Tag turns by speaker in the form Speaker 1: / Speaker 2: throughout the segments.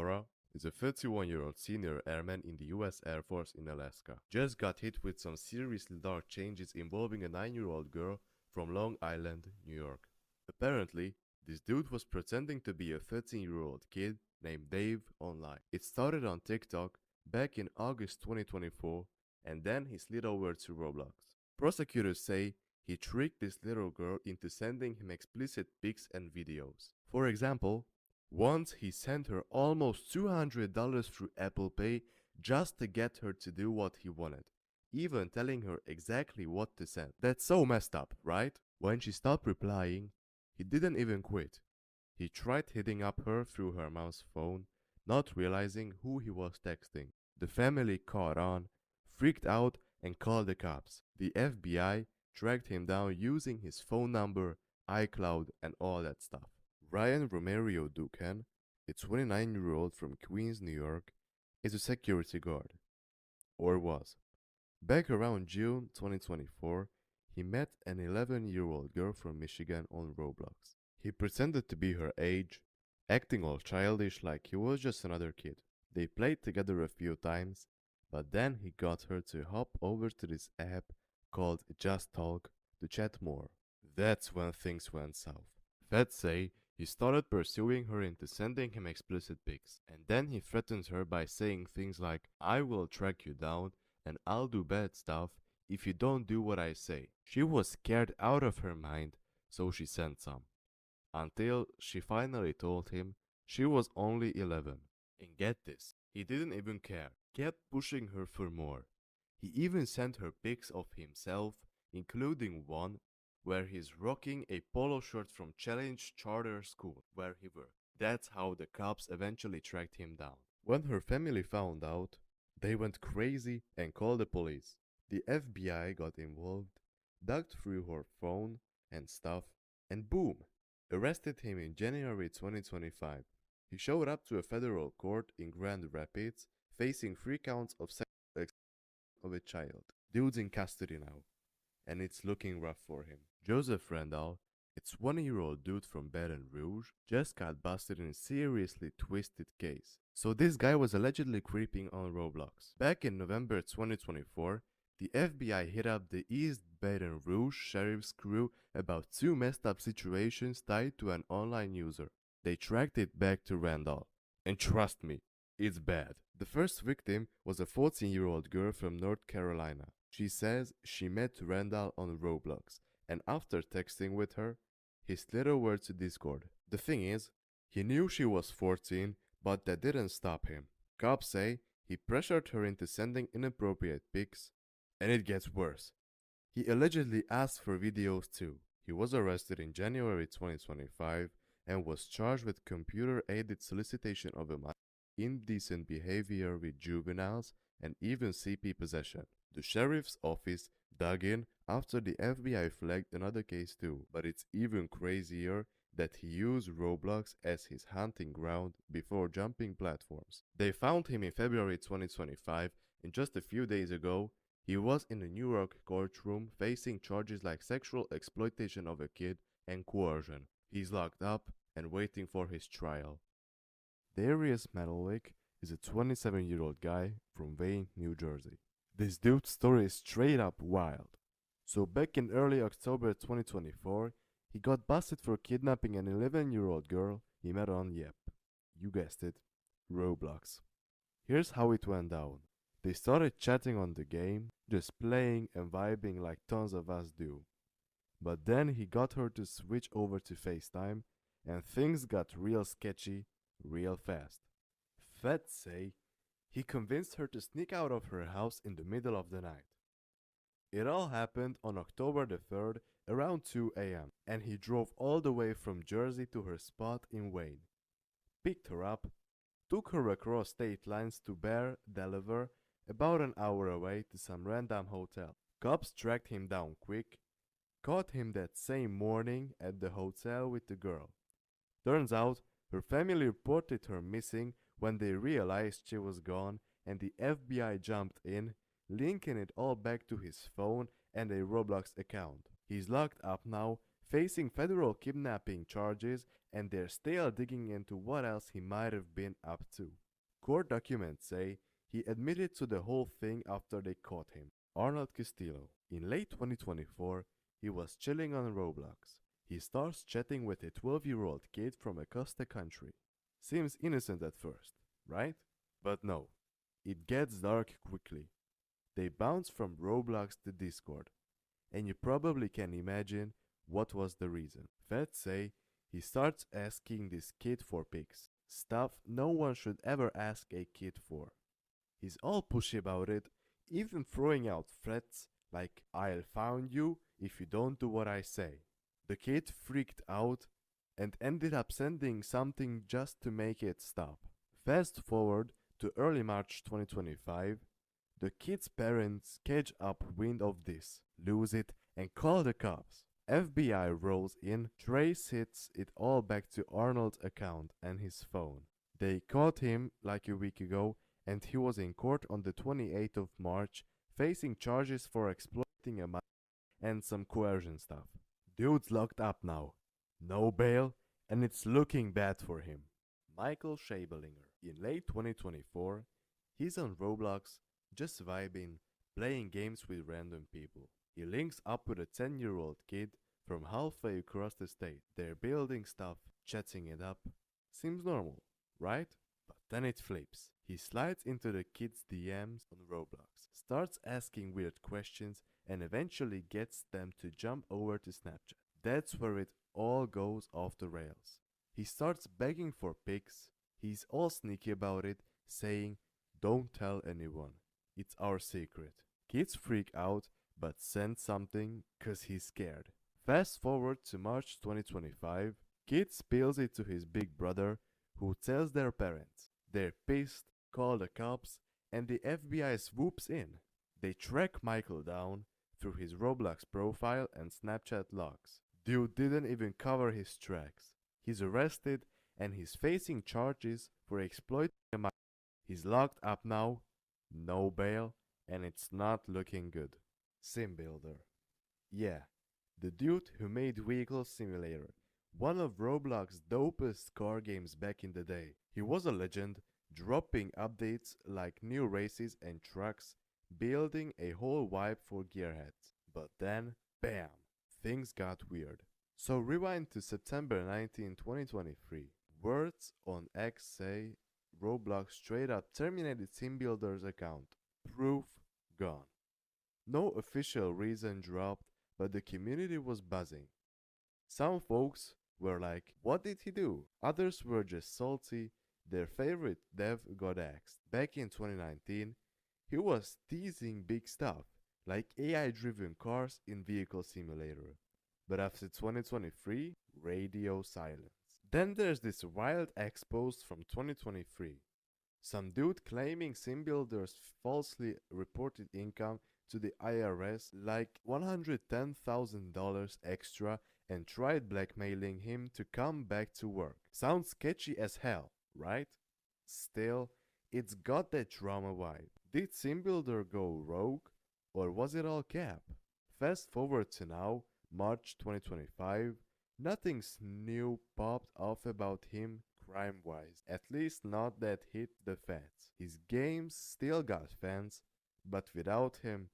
Speaker 1: Laura is a 31-year-old senior airman in the US Air Force in Alaska. Just got hit with some seriously dark changes involving a 9-year-old girl from Long Island, New York. Apparently, this dude was pretending to be a 13-year-old kid named Dave online. It started on TikTok back in August 2024, and then he slid over to Roblox. Prosecutors say he tricked this little girl into sending him explicit pics and videos. For example, once he sent her almost $200 through Apple Pay just to get her to do what he wanted, even telling her exactly what to send. That's so messed up, right? When she stopped replying, he didn't even quit. He tried hitting up her through her mom's phone, not realizing who he was texting. The family caught on, freaked out, and called the cops. The FBI tracked him down using his phone number, iCloud, and all that stuff. Ryan Romero Ducan, a 29-year-old from Queens, New York, is a security guard. Or was. Back around June 2024, he met an 11-year-old girl from Michigan on Roblox. He pretended to be her age, acting all childish like he was just another kid. They played together a few times, but then he got her to hop over to this app called Just Talk to chat more. That's when things went south. Feds say he started pursuing her into sending him explicit pics, and then he threatened her by saying things like, "I will track you down and I'll do bad stuff if you don't do what I say." She was scared out of her mind, so she sent some. Until she finally told him she was only 11. And get this, he didn't even care, kept pushing her for more. He even sent her pics of himself, including one where he's rocking a polo shirt from Challenge Charter School where he worked. That's how the cops eventually tracked him down. When her family found out, they went crazy and called the police. The FBI got involved, dug through her phone and stuff, and boom, arrested him in January 2025. He showed up to a federal court in Grand Rapids, facing 3 counts of sexual exploitation of a child. Dude's in custody now, and it's looking rough for him. Joseph Randall, a 20-year-old dude from Baton Rouge, just got busted in a seriously twisted case. So this guy was allegedly creeping on Roblox. Back in November 2024, the FBI hit up the East Baton Rouge Sheriff's crew about 2 messed up situations tied to an online user. They tracked it back to Randall. And trust me, it's bad. The first victim was a 14-year-old girl from North Carolina. She says she met Randall on Roblox, and after texting with her, he slid over to Discord. The thing is, he knew she was 14, but that didn't stop him. Cops say he pressured her into sending inappropriate pics, and it gets worse. He allegedly asked for videos too. He was arrested in January 2025 and was charged with computer-aided solicitation of a minor, indecent behavior with juveniles, and even CP possession. The sheriff's office dug in after the FBI flagged another case too, but it's even crazier that he used Roblox as his hunting ground before jumping platforms. They found him in February 2025, and just a few days ago, he was in a New York courtroom facing charges like sexual exploitation of a kid and coercion. He's locked up and waiting for his trial. Darius Medalwick is a 27-year-old guy from Wayne, New Jersey. This dude's story is straight up wild. So back in early October 2024, he got busted for kidnapping an 11-year-old girl he met on, yep, you guessed it, Roblox. Here's how it went down. They started chatting on the game, just playing and vibing like tons of us do. But then he got her to switch over to FaceTime, and things got real sketchy real fast. Feds say he convinced her to sneak out of her house in the middle of the night. It all happened on October the 3rd around 2 a.m. and he drove all the way from Jersey to her spot in Wayne, picked her up, took her across state lines to Bear, Delaware, about an hour away to some random hotel. Cops tracked him down quick, caught him that same morning at the hotel with the girl. Turns out, her family reported her missing when they realized she was gone, and the FBI jumped in, linking it all back to his phone and a Roblox account. He's locked up now, facing federal kidnapping charges, and they're still digging into what else he might have been up to. Court documents say he admitted to the whole thing after they caught him. Arnold Castillo. In late 2024, he was chilling on Roblox. He starts chatting with a 12-year-old kid from across the country. Seems innocent at first, right? But no, it gets dark quickly. They bounce from Roblox to Discord, and you probably can imagine what was the reason. Feds say he starts asking this kid for pics, stuff no one should ever ask a kid for. He's all pushy about it, even throwing out threats like "I'll find you if you don't do what I say." The kid freaked out and ended up sending something just to make it stop. Fast forward to early March 2025, the kid's parents catch up wind of this, lose it, and call the cops. FBI rolls in, traces it all back to Arnold's account and his phone. They caught him like a week ago, and he was in court on the 28th of March, facing charges for exploiting a minor and some coercion stuff. Dude's locked up now. No bail, and it's looking bad for him. Michael Schabelinger. In late 2024, he's on Roblox, just vibing, playing games with random people. He links up with a 10-year-old kid from halfway across the state. They're building stuff, chatting it up. Seems normal, right? But then it flips. He slides into the kid's DMs on Roblox, starts asking weird questions, and eventually gets them to jump over to Snapchat. That's where it all goes off the rails. He starts begging for pics. He's all sneaky about it, saying, "Don't tell anyone. It's our secret." Kids freak out, but send something cause he's scared. Fast forward to March 2025, kid spills it to his big brother, who tells their parents. They're pissed, call the cops, and the FBI swoops in. They track Michael down through his Roblox profile and Snapchat logs. Dude didn't even cover his tracks. He's arrested and he's facing charges for exploiting a minor. He's locked up now, no bail, and it's not looking good. Sim Builder. Yeah, the dude who made Vehicle Simulator, one of Roblox's dopest car games back in the day. He was a legend, dropping updates like new races and trucks, building a whole vibe for gearheads. But then, bam, things got weird. So rewind to September 19, 2023. Words on X say Roblox straight up terminated SimBuilder's account. Proof gone. No official reason dropped, but the community was buzzing. Some folks were like, what did he do? Others were just salty. Their favorite dev got axed. Back in 2019, he was teasing big stuff, like AI-driven cars in Vehicle Simulator. But after 2023, radio silence. Then there's this wild X post from 2023. Some dude claiming SimBuilder's falsely reported income to the IRS like $110,000 extra and tried blackmailing him to come back to work. Sounds sketchy as hell, right? Still, it's got that drama vibe. Did SimBuilder go rogue, or was it all cap? Fast forward to now, March 2025, nothing's new popped off about him crime-wise, at least not that hit the fans. His games still got fans, but without him,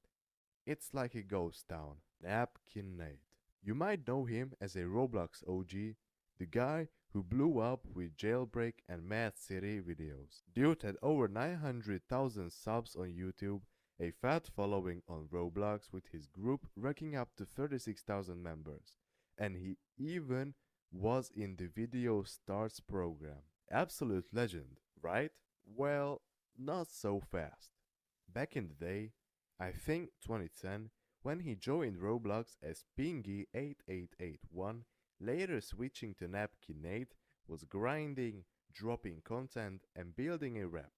Speaker 1: it's like a ghost town. Napkin Nate. You might know him as a Roblox OG, the guy who blew up with Jailbreak and Mad City videos. Dude had over 900,000 subs on YouTube, a fat following on Roblox with his group racking up to 36,000 members. And he even was in the Video Stars program. Absolute legend, right? Well, not so fast. Back in the day, I think 2010, when he joined Roblox as Pingy8881, later switching to Napkin Nate, was grinding, dropping content, and building a rep.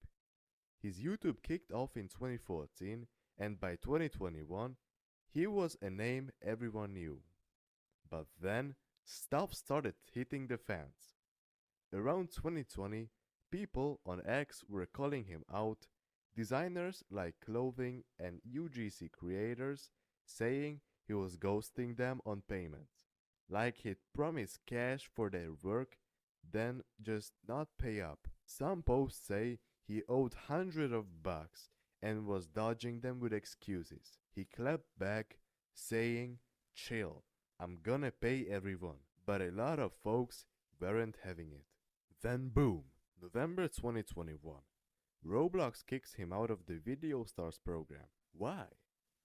Speaker 1: His YouTube kicked off in 2014, and by 2021, he was a name everyone knew. But then, stuff started hitting the fans. Around 2020, people on X were calling him out, designers like clothing and UGC creators saying he was ghosting them on payments. like he'd promised cash for their work, then just not pay up. Some posts say he owed hundreds of bucks and was dodging them with excuses. He clapped back, saying, "Chill, I'm gonna pay everyone." But a lot of folks weren't having it. Then boom, November 2021. Roblox kicks him out of the Video Stars program. Why?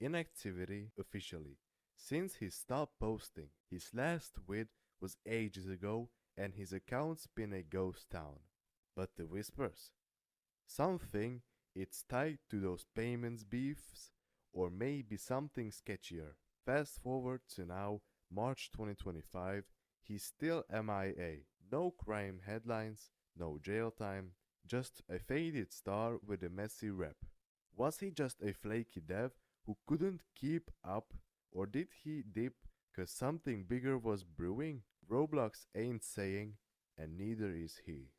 Speaker 1: Inactivity officially. Since he stopped posting, his last tweet was ages ago and his account's been a ghost town. But the whispers? Something it's tied to those payments beefs or maybe something sketchier. Fast forward to now, March 2025, he's still MIA. No crime headlines, no jail time, just a faded star with a messy rep. Was he just a flaky dev who couldn't keep up, or did he dip cause something bigger was brewing? Roblox ain't saying, and neither is he.